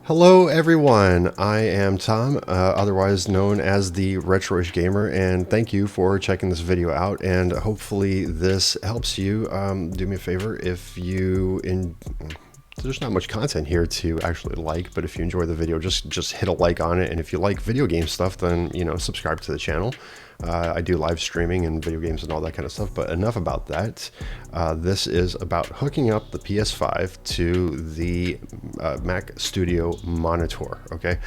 Hello everyone, I am Tom, otherwise known as the Retroish Gamer, and thank you for checking this video out, and hopefully this helps you. Do me a favor, if you there's not much content here to actually like, but if you enjoy the video, just hit a like on it, and if you like video game stuff, then subscribe to the channel. I do live streaming and video games and all that kind of stuff, but enough about that. This is about hooking up the PS5 to the Mac Studio monitor, okay?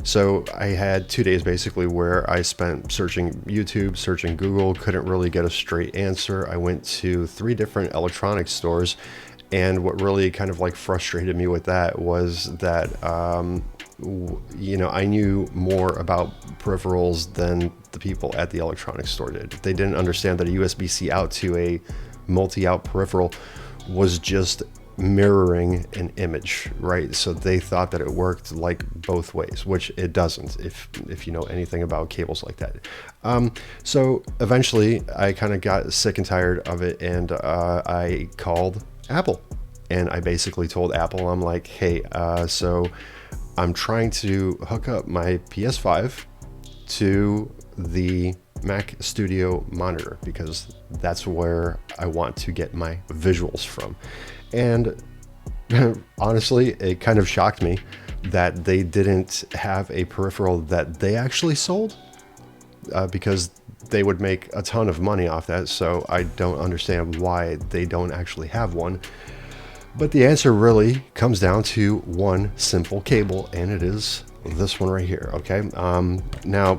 So I had 2 days basically where I spent searching YouTube, searching Google, couldn't really get a straight answer. I went to 3 different electronics stores, and what really kind of like frustrated me with that was that I knew more about peripherals than the people at the electronics store did. They didn't understand that a USB C out to a multi-out peripheral was just mirroring an image, right? So they thought that it worked like both ways, which it doesn't if you know anything about cables like that. So eventually I kind of got sick and tired of it, and I called Apple, and I basically told Apple, I'm like, hey, so I'm trying to hook up my PS5 to the Mac Studio monitor because that's where I want to get my visuals from. And honestly, it kind of shocked me that they didn't have a peripheral that they actually sold, because they would make a ton of money off that. So I don't understand why they don't actually have one. But the answer really comes down to one simple cable, and it is this one right here, okay? Now,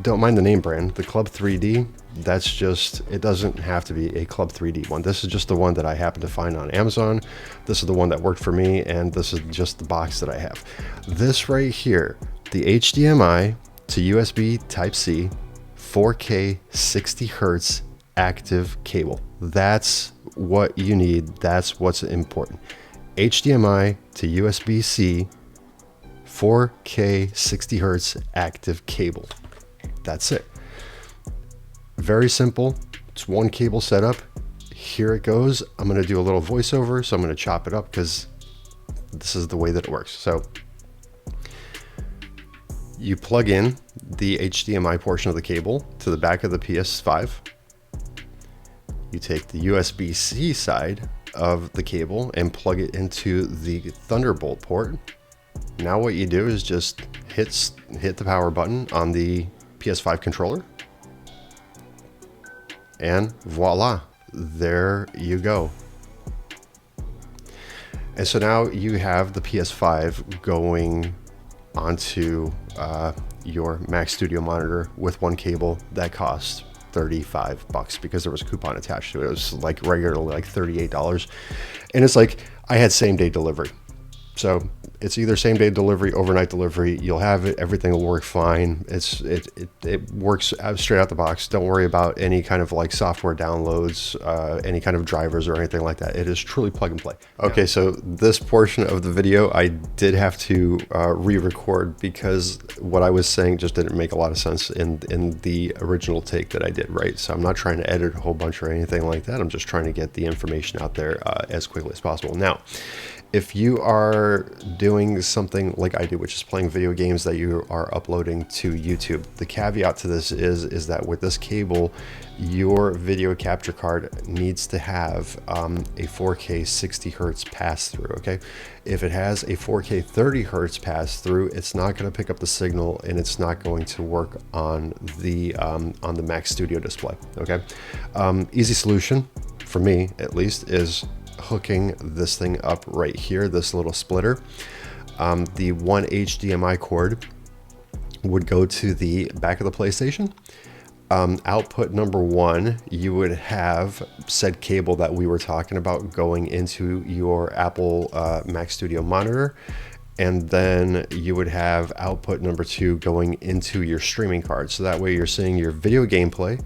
don't mind the name brand. The Club 3D, that's just, it doesn't have to be a Club 3D one. This is just the one that I happened to find on Amazon. This is the one that worked for me, and this is just the box that I have. This right here, the HDMI to USB Type-C, 4K 60 Hertz active cable. That's what you need. That's what's important. HDMI to USB C, 4K 60 Hertz active cable. That's it. Very simple. It's one cable setup. Here it goes. I'm going to do a little voiceover, so I'm going to chop it up because this is the way that it works. So you plug in the HDMI portion of the cable to the back of the PS5. You take the USB-C side of the cable and plug it into the Thunderbolt port. Now what you do is just hit the power button on the PS5 controller, and voila, there you go. And so now you have the PS5 going onto your Mac Studio monitor with one cable that costs $35 because there was a coupon attached to it. It was like regularly like $38, and it's like I had same day delivery. So it's either same day delivery, overnight delivery. You'll have it. Everything will work fine. It works straight out the box. Don't worry about any kind of like software downloads, any kind of drivers or anything like that. It is truly plug and play. Okay, so this portion of the video I did have to re-record because what I was saying just didn't make a lot of sense in the original take that I did, right? So I'm not trying to edit a whole bunch or anything like that. I'm just trying to get the information out there as quickly as possible. Now, if you are doing something like I do, which is playing video games that you are uploading to YouTube, the caveat to this is that with this cable, your video capture card needs to have a 4K 60 Hertz pass through, okay? If it has a 4K 30 Hertz pass through, it's not going to pick up the signal, and it's not going to work on the Mac Studio display, okay? Easy solution, for me at least, is hooking this thing up right here, this little splitter. The one HDMI cord would go to the back of the PlayStation. Output number 1, you would have said cable that we were talking about going into your Apple Mac Studio monitor, and then you would have output number 2 going into your streaming card. So that way you're seeing your video gameplay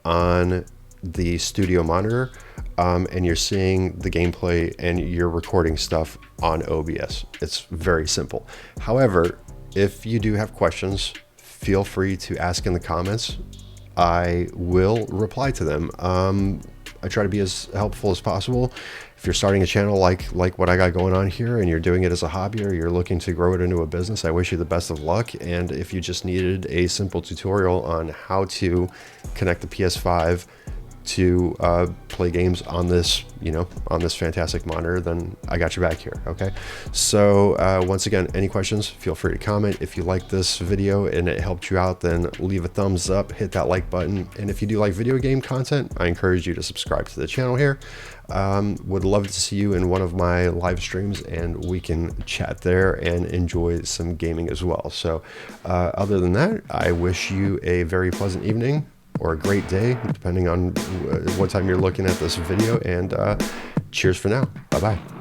on the studio monitor, and you're seeing the gameplay and you're recording stuff on OBS. It's very simple. However, if you do have questions, feel free to ask in the comments. I will reply to them. I try to be as helpful as possible. If you're starting a channel like what I got going on here, and you're doing it as a hobby, or you're looking to grow it into a business, I wish you the best of luck. And if you just needed a simple tutorial on how to connect the PS5 to play games on this, on this fantastic monitor, then I got your back here. Okay, so once again, any questions, feel free to comment. If you like this video and it helped you out, then leave a thumbs up, hit that like button. And if you do like video game content, I encourage you to subscribe to the channel here. Would love to see you in one of my live streams, and we can chat there and enjoy some gaming as well. So other than that, I wish you a very pleasant evening or a great day, depending on what time you're looking at this video, and cheers for now. Bye-bye.